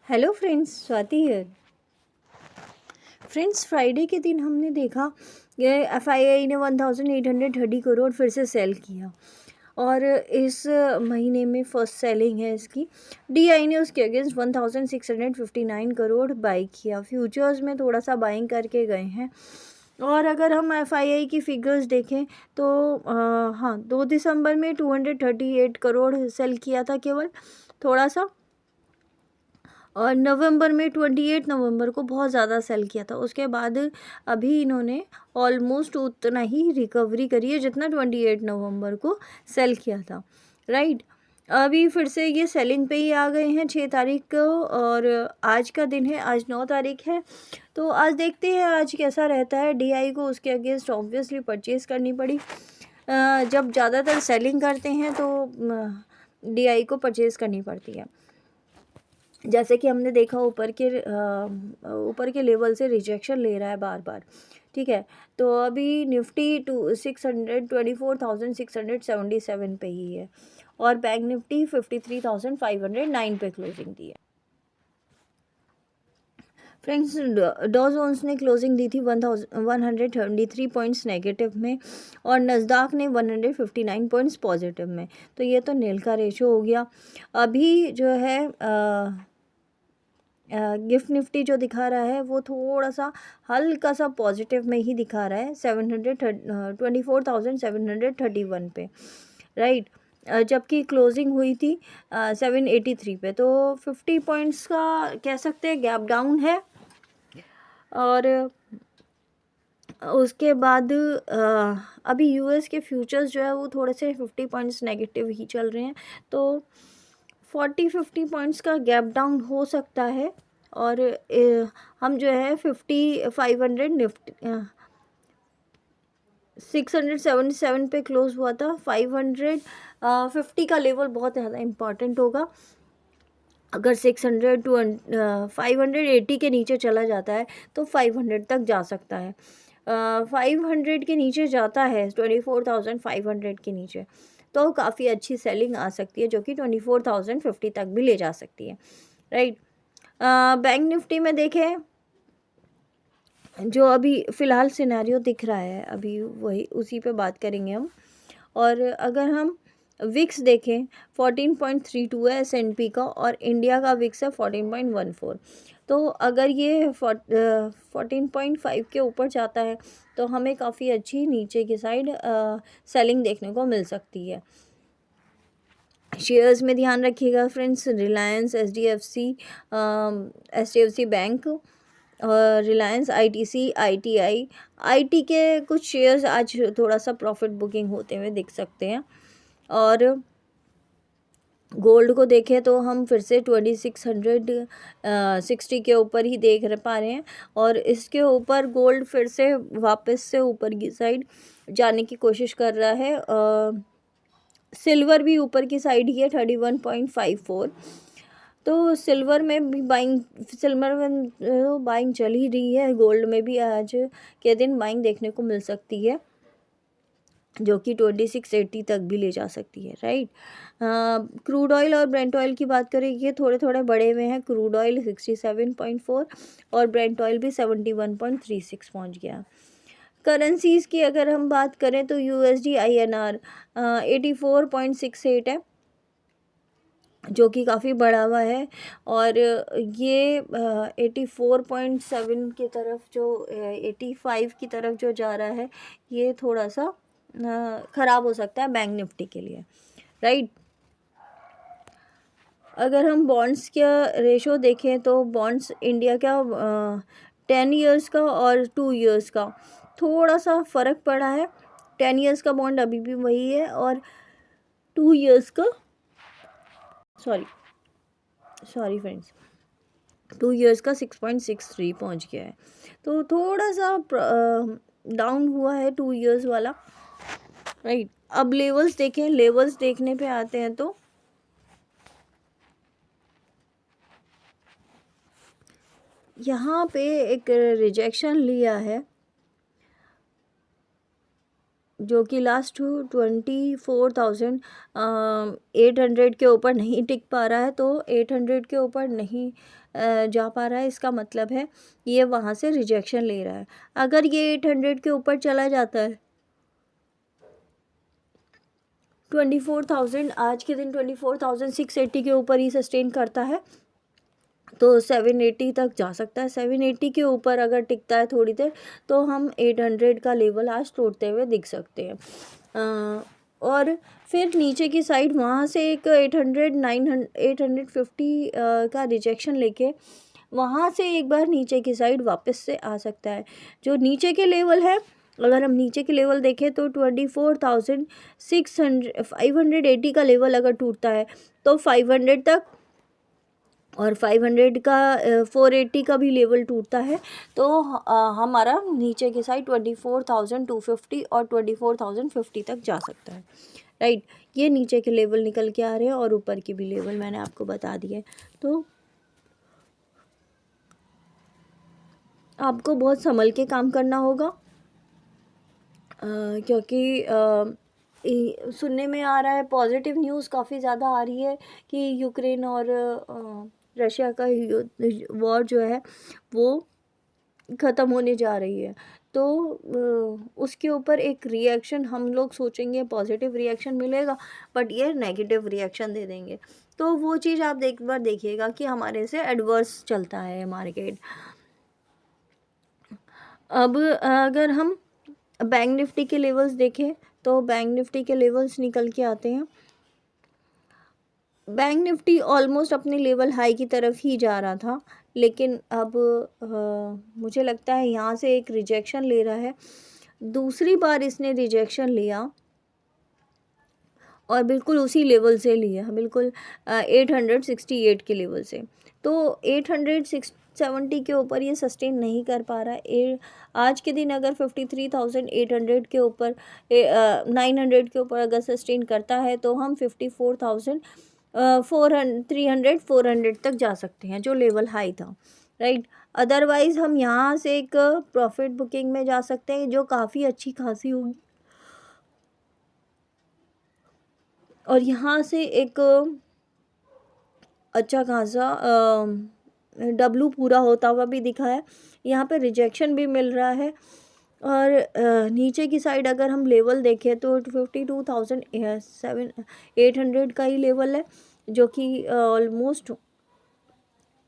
Hello friends, Swati है। Friends, Friday के दिन हमने देखा ये एफआईआई ने 1830 करोड़ फिर से सेल किया और इस महीने में फर्स्ट सेलिंग है इसकी। डीआई ने उसके अगेंस्ट 1659 करोड़ बाई किया। फ्यूचर्स में थोड़ा सा बाइंग करके गए हैं। और अगर हम एफआईआई की फिगर्स देखें तो हाँ, 2 दिसंबर में 238 करोड़ सेल किया था केवल, थोड़ा सा। और नवंबर में 28 नवंबर को बहुत ज़्यादा सेल किया था। उसके बाद अभी इन्होंने ऑलमोस्ट उतना ही रिकवरी करी है जितना 28 नवंबर को सेल किया था, राइट। अभी फिर से ये सेलिंग पे ही आ गए हैं 6 तारीख को, और आज का दिन है, आज 9 तारीख है। तो आज देखते हैं आज कैसा रहता है। डीआई को उसके अगेंस्ट ऑब्वियसली परचेज़ करनी पड़ी। जब ज़्यादातर सेलिंग करते हैं तो डीआई को परचेज़ करनी पड़ती है। जैसे कि हमने देखा ऊपर के लेवल से रिजेक्शन ले रहा है बार बार, ठीक है। तो अभी निफ्टी 624,677 पे ही है और बैंक निफ्टी 53,509 पे क्लोजिंग दी है। फ्रेंड्स, डॉ जोन्स ने क्लोजिंग दी थी 173 पॉइंट्स नेगेटिव में और नस्दाक ने 159 पॉइंट्स पॉजिटिव में। तो ये तो नील का रेशो हो गया। अभी जो है गिफ्ट निफ्टी जो दिखा रहा है वो थोड़ा सा हल्का सा पॉजिटिव में ही दिखा रहा है 24,731 पे, राइट। जबकि क्लोजिंग हुई थी 783 पे। तो 50 पॉइंट्स का कह सकते हैं गैप डाउन है। और उसके बाद अभी यूएस के फ्यूचर्स जो है वो थोड़े से 50 पॉइंट्स नेगेटिव ही चल रहे हैं। तो 40-50 पॉइंट्स का गैप डाउन हो सकता है। और हम जो है 500 निफ्टी 677 पे क्लोज हुआ था। 550 का लेवल बहुत ज़्यादा इम्पॉर्टेंट होगा। अगर 600 टू 580 के नीचे चला जाता है तो 500 तक जा सकता है। 500 के नीचे जाता है 24,500 के नीचे तो काफ़ी अच्छी सेलिंग आ सकती है, जो कि 24,050 तक भी ले जा सकती है, राइट। बैंक निफ्टी में देखें, जो अभी फ़िलहाल सिनेरियो दिख रहा है अभी वही उसी पे बात करेंगे हम। और अगर हम विक्स देखें 14.32 है एस&पी का और इंडिया का विक्स है 14.14। तो अगर ये 14.5 के ऊपर जाता है तो हमें काफ़ी अच्छी नीचे की साइड सेलिंग देखने को मिल सकती है। शेयर्स में ध्यान रखिएगा friends, Reliance, H D F C bank और रिलायंस, आईटीसी, आईटीआई, आईटी के कुछ शेयर्स आज थोड़ा सा प्रॉफिट बुकिंग होते हुए दिख सकते हैं। और गोल्ड को देखें तो हम फिर से 2660 के ऊपर ही देख पा रहे हैं और इसके ऊपर गोल्ड फिर से वापस से ऊपर की साइड जाने की कोशिश कर रहा है। सिल्वर भी ऊपर की साइड ही है 31.54। तो सिल्वर में भी बाइंग चल ही रही है। गोल्ड में भी आज के दिन बाइंग देखने को मिल सकती है, जो कि 2680 तक भी ले जा सकती है, राइट। क्रूड ऑयल और ब्रेंट ऑयल की बात करें, ये थोड़े थोड़े बड़े हुए हैं। क्रूड ऑयल 67.4 और ब्रेंट ऑयल भी 71.36 पहुंच गया। करेंसीज़ की अगर हम बात करें तो यूएसडी INR 84.68 है, जो कि काफ़ी बढ़ा हुआ है। और ये 84.7 की तरफ जो 85 की तरफ जो जा रहा है, ये थोड़ा सा ख़राब हो सकता है बैंक निफ्टी के लिए, राइट। अगर हम बॉन्ड्स का रेशो देखें तो बॉन्ड्स इंडिया का 10 ईयर्स का और 2 ईयर्स का थोड़ा सा फ़र्क पड़ा है। 10 ईयर्स का बॉन्ड अभी भी वही है और 2 ईयर्स का सॉरी फ्रेंड्स, 2 ईयर्स का 6.63 पहुंच गया है। तो थोड़ा सा डाउन हुआ है 2 ईयर्स वाला, राइट। अब लेवल्स देखें, लेवल्स देखने पे आते हैं तो यहाँ पे एक रिजेक्शन लिया है जो कि लास्ट 24,800 के ऊपर नहीं टिक पा रहा है, तो 800 के ऊपर नहीं जा पा रहा है। इसका मतलब है ये वहाँ से रिजेक्शन ले रहा है। अगर ये 800 के ऊपर चला जाता है, 24,000 आज के दिन 24,680 के ऊपर ही सस्टेन करता है तो 780 तक जा सकता है। 780 के ऊपर अगर टिकता है थोड़ी देर तो हम 800 का लेवल आज तोड़ते हुए दिख सकते हैं। और फिर नीचे की साइड वहाँ से एक 850 का रिजेक्शन लेके वहाँ से एक बार नीचे की साइड वापस से आ सकता है। जो नीचे के लेवल है, अगर हम नीचे के लेवल देखें तो 580 का लेवल अगर टूटता है तो 500 तक, और 500 का 480 का भी लेवल टूटता है तो हमारा नीचे की साइड 24,250 और 24,050 तक जा सकता है। राइट, ये नीचे के लेवल निकल के आ रहे हैं और ऊपर के भी लेवल मैंने आपको बता दिए। तो आपको बहुत संभल के काम करना होगा, क्योंकि सुनने में आ रहा है पॉजिटिव न्यूज़ काफ़ी ज़्यादा आ रही है कि यूक्रेन और रशिया का वॉर जो है वो ख़त्म होने जा रही है। तो उसके ऊपर एक रिएक्शन हम लोग सोचेंगे पॉजिटिव रिएक्शन मिलेगा, बट ये नेगेटिव रिएक्शन दे देंगे। तो वो चीज़ आप एक बार देखिएगा कि हमारे से एडवर्स चलता है मार्केट। अब अगर हम बैंक निफ्टी के लेवल्स देखें तो बैंक निफ्टी के लेवल्स निकल के आते हैं। बैंक निफ्टी ऑलमोस्ट अपने लेवल हाई की तरफ ही जा रहा था, लेकिन अब मुझे लगता है यहाँ से एक रिजेक्शन ले रहा है। दूसरी बार इसने रिजेक्शन लिया और बिल्कुल उसी लेवल से लिया, बिल्कुल 868 के लेवल से। तो 870 के ऊपर ये सस्टेन नहीं कर पा रहा है। आज के दिन अगर 53,800 के ऊपर 900 के ऊपर अगर सस्टेन करता है तो हम 400 तक जा सकते हैं, जो लेवल हाई था। राइट, अदरवाइज़ हम यहाँ से एक प्रॉफिट बुकिंग में जा सकते हैं जो काफ़ी अच्छी खासी होगी, और यहाँ से एक अच्छा खासा डब्लू पूरा होता हुआ भी दिखा है। यहाँ पे रिजेक्शन भी मिल रहा है, और नीचे की साइड अगर हम लेवल देखें तो 52,800 का ही लेवल है, जो कि ऑलमोस्ट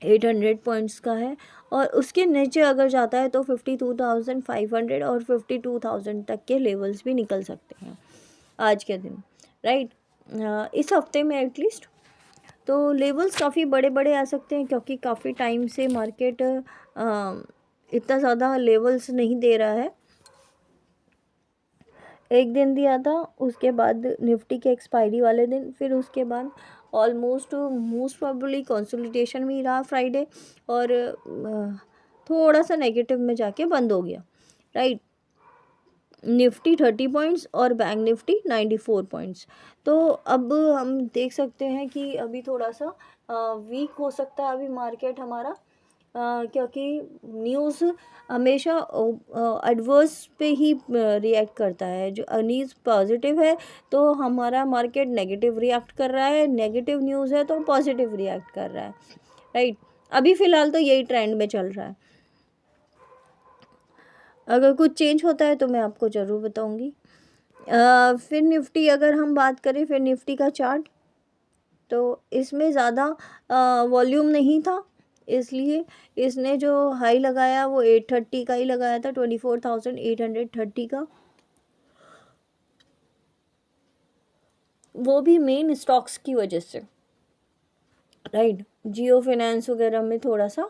800 पॉइंट्स का है। और उसके नीचे अगर जाता है तो 52,500 और 52,000 तक के लेवल्स भी निकल सकते हैं आज के दिन। राइट, इस हफ्ते में एटलीस्ट तो लेवल्स काफ़ी बड़े बड़े आ सकते हैं, क्योंकि काफ़ी टाइम से मार्केट इतना ज़्यादा लेवल्स नहीं दे रहा है। एक दिन दिया था, उसके बाद निफ्टी के एक्सपायरी वाले दिन, फिर उसके बाद ऑलमोस्ट मोस्ट प्रोबेबली कंसोलिडेशन में ही रहा फ्राइडे, और थोड़ा सा नेगेटिव में जाके बंद हो गया। राइट, निफ्टी 30 पॉइंट्स और बैंक निफ्टी 94 पॉइंट्स। तो अब हम देख सकते हैं कि अभी थोड़ा सा वीक हो सकता है अभी मार्केट हमारा, क्योंकि न्यूज़ हमेशा एडवर्स पे ही रिएक्ट करता है। जो न्यूज़ पॉजिटिव है तो हमारा मार्केट नेगेटिव रिएक्ट कर रहा है, नेगेटिव न्यूज़ है तो पॉजिटिव रिएक्ट कर रहा है। राइट, अभी फ़िलहाल तो यही ट्रेंड में चल रहा है। अगर कुछ चेंज होता है तो मैं आपको ज़रूर बताऊंगी। फिर निफ्टी अगर हम बात करें, फिर निफ्टी का चार्ट, तो इसमें ज़्यादा वॉल्यूम नहीं था, इसलिए इसने जो हाई लगाया वो 830 का ही लगाया था, 24,830 का। वो भी मेन स्टॉक्स की वजह से। राइट, जियो फाइनेंस वगैरह में थोड़ा सा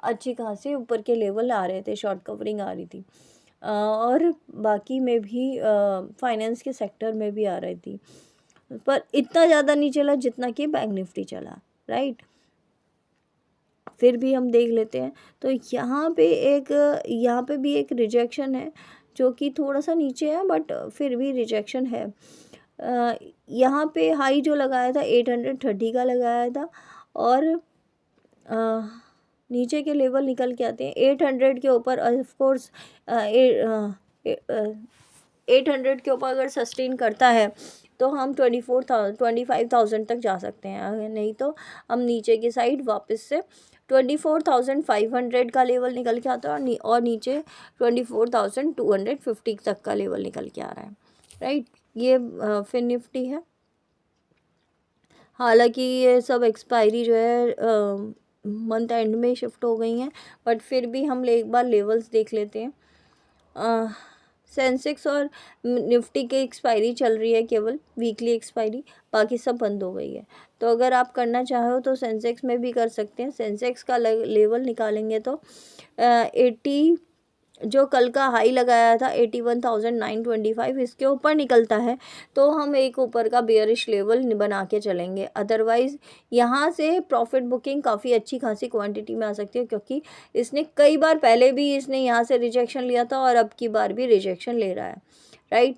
अच्छी खासी ऊपर के लेवल आ रहे थे, शॉर्ट कवरिंग आ रही थी, और बाकी में भी फाइनेंस के सेक्टर में भी आ रही थी, पर इतना ज़्यादा नहीं चला जितना कि बैंक निफ्टी चला। राइट, फिर भी हम देख लेते हैं तो यहाँ पे भी एक रिजेक्शन है, जो कि थोड़ा सा नीचे है, बट फिर भी रिजेक्शन है। यहाँ पे हाई जो लगाया था 830 का लगाया था, और नीचे के लेवल निकल के आते हैं 800 के ऊपर। ऑफ कोर्स 800 के ऊपर अगर सस्टेन करता है तो हम 25,000 तक जा सकते हैं, अगर नहीं तो हम नीचे की साइड वापस से 24,500 का लेवल निकल के आता है और नीचे 24,250 तक का लेवल निकल के आ रहा है, राइट। ये फिर निफ्टी है। हालांकि ये सब एक्सपायरी जो है मंथ एंड में शिफ्ट हो गई हैं, बट फिर भी हम एक बार लेवल्स देख लेते हैं। सेंसेक्स और निफ्टी की एक्सपायरी चल रही है, केवल वीकली एक्सपायरी, बाकी सब बंद हो गई है। तो अगर आप करना चाहो तो सेंसेक्स में भी कर सकते हैं। सेंसेक्स का लेवल निकालेंगे तो 80 जो कल का हाई लगाया था 81,925, इसके ऊपर निकलता है तो हम एक ऊपर का बेयरिश लेवल बना के चलेंगे। अदरवाइज़ यहाँ से प्रॉफिट बुकिंग काफ़ी अच्छी खासी क्वांटिटी में आ सकती है, क्योंकि इसने कई बार पहले भी इसने यहाँ से रिजेक्शन लिया था और अब की बार भी रिजेक्शन ले रहा है, राइट।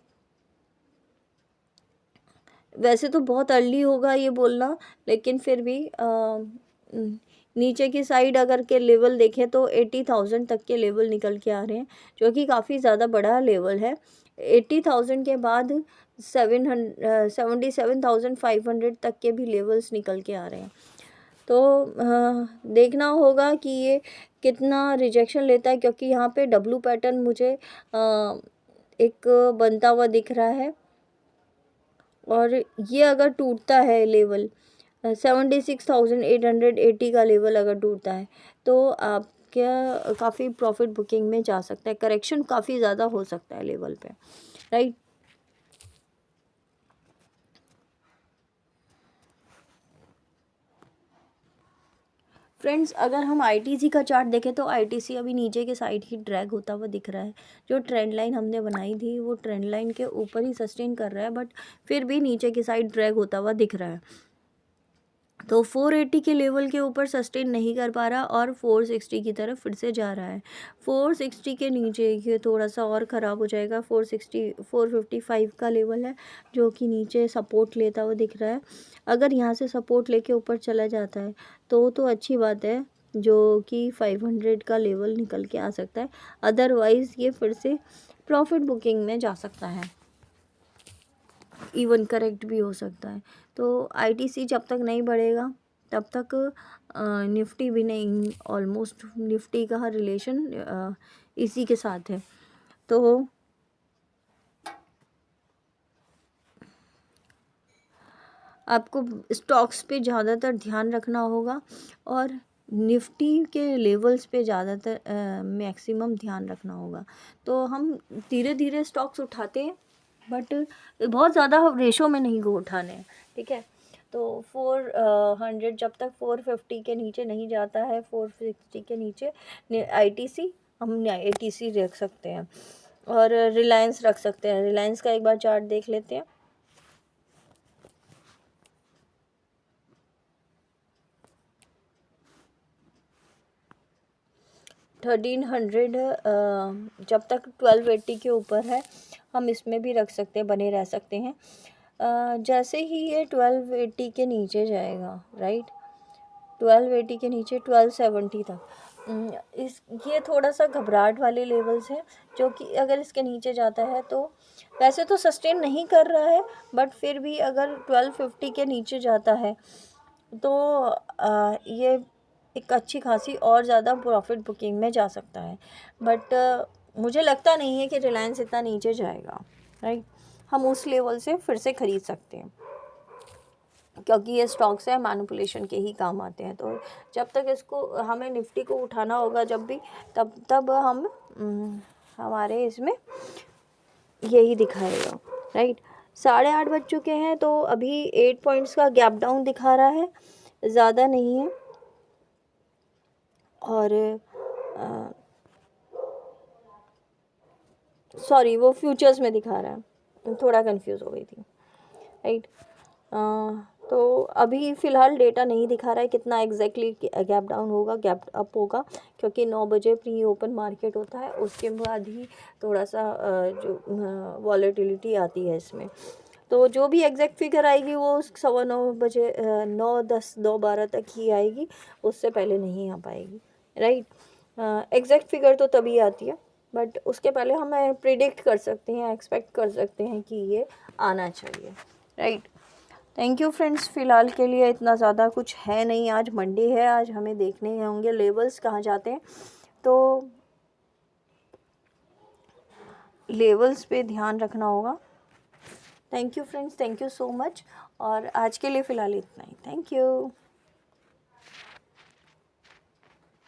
वैसे तो बहुत अर्ली होगा ये बोलना, लेकिन फिर भी नीचे की साइड अगर के लेवल देखें तो 80,000 तक के लेवल निकल के आ रहे हैं, जो कि काफ़ी ज़्यादा बड़ा लेवल है। 80,000 के बाद 77,500 तक के भी लेवल्स निकल के आ रहे हैं। तो देखना होगा कि ये कितना रिजेक्शन लेता है, क्योंकि यहाँ पे डब्लू पैटर्न मुझे एक बनता हुआ दिख रहा है, और ये अगर टूटता है लेवल 76,880 का लेवल अगर टूटता है तो आप क्या काफ़ी प्रॉफिट बुकिंग में जा सकता है। करेक्शन काफ़ी ज़्यादा हो सकता है लेवल पे, राइट। फ्रेंड्स, अगर हम आईटीसी का चार्ट देखें तो आईटीसी अभी नीचे के साइड ही ड्रैग होता हुआ दिख रहा है। जो ट्रेंड लाइन हमने बनाई थी वो ट्रेंड लाइन के ऊपर ही सस्टेन कर रहा है, बट फिर भी नीचे की साइड ड्रैग होता हुआ दिख रहा है। तो 480 के लेवल के ऊपर सस्टेन नहीं कर पा रहा और 460 की तरफ फिर से जा रहा है। 460 के नीचे ये थोड़ा सा और ख़राब हो जाएगा। 455 का लेवल है जो कि नीचे सपोर्ट लेता हुआ दिख रहा है। अगर यहाँ से सपोर्ट लेके ऊपर चला जाता है तो अच्छी बात है, जो कि 500 का लेवल निकल के आ सकता है। अदरवाइज़ ये फिर से प्रॉफिट बुकिंग में जा सकता है, इवन करेक्ट भी हो सकता है। तो आईटीसी जब तक नहीं बढ़ेगा तब तक निफ्टी भी नहीं, ऑलमोस्ट निफ्टी का रिलेशन इसी के साथ है। तो आपको स्टॉक्स पे ज़्यादातर ध्यान रखना होगा और निफ्टी के लेवल्स पे ज़्यादातर मैक्सिमम ध्यान रखना होगा। तो हम धीरे धीरे स्टॉक्स उठाते हैं, बट बहुत ज़्यादा रेशो में नहीं को उठाने हैं, ठीक है। तो 400 जब तक 450 के नीचे नहीं जाता है, 460 के नीचे आईटीसी, हम आईटीसी रख सकते हैं और रिलायंस रख सकते हैं। रिलायंस का एक बार चार्ट देख लेते हैं। जब तक 1280 के ऊपर है हम इसमें भी रख सकते हैं, बने रह सकते हैं। जैसे ही ये 1280 के नीचे जाएगा, राइट, 1280 के नीचे 1270 तक, ये थोड़ा सा घबराहट वाले लेवल्स हैं, जो कि अगर इसके नीचे जाता है तो वैसे तो सस्टेन नहीं कर रहा है, बट फिर भी अगर 1250 के नीचे जाता है तो ये एक अच्छी खासी और ज़्यादा प्रॉफिट बुकिंग में जा सकता है। बट मुझे लगता नहीं है कि रिलायंस इतना नीचे जाएगा, राइट। हम उस लेवल से फिर से ख़रीद सकते हैं, क्योंकि ये स्टॉक्स है मैनिपुलेशन के ही काम आते हैं। तो जब तक इसको हमें निफ्टी को उठाना होगा जब भी, तब हम हमारे इसमें यही दिखाएगा, राइट। 8:30 बज चुके हैं, तो अभी 8 पॉइंट्स का गैप डाउन दिखा रहा है, ज़्यादा नहीं है। और सॉरी, वो फ्यूचर्स में दिखा रहा है, थोड़ा कंफ्यूज हो गई थी, राइट। तो अभी फ़िलहाल डेटा नहीं दिखा रहा है कितना एग्जैक्टली गैप डाउन होगा, गैप अप होगा, क्योंकि 9 बजे प्री ओपन मार्केट होता है, उसके बाद ही थोड़ा सा जो वॉलेटिलिटी आती है इसमें। तो जो भी एग्जैक्ट फिगर आएगी वो 9:15 बजे 9, 10, 2, 12 तक ही आएगी, उससे पहले नहीं आ पाएगी, राइट। एग्जैक्ट फिगर तो तभी आती है बट उसके पहले हम प्रिडिक्ट कर सकते हैं, एक्सपेक्ट कर सकते हैं कि ये आना चाहिए, राइट। थैंक यू फ्रेंड्स, फ़िलहाल के लिए इतना ज़्यादा कुछ है नहीं। आज मंडे है, आज हमें देखने होंगे लेवल्स कहाँ जाते हैं, तो लेवल्स पे ध्यान रखना होगा। Thank you friends, thank you so much, और आज के लिए फ़िलहाल इतना ही। Thank you.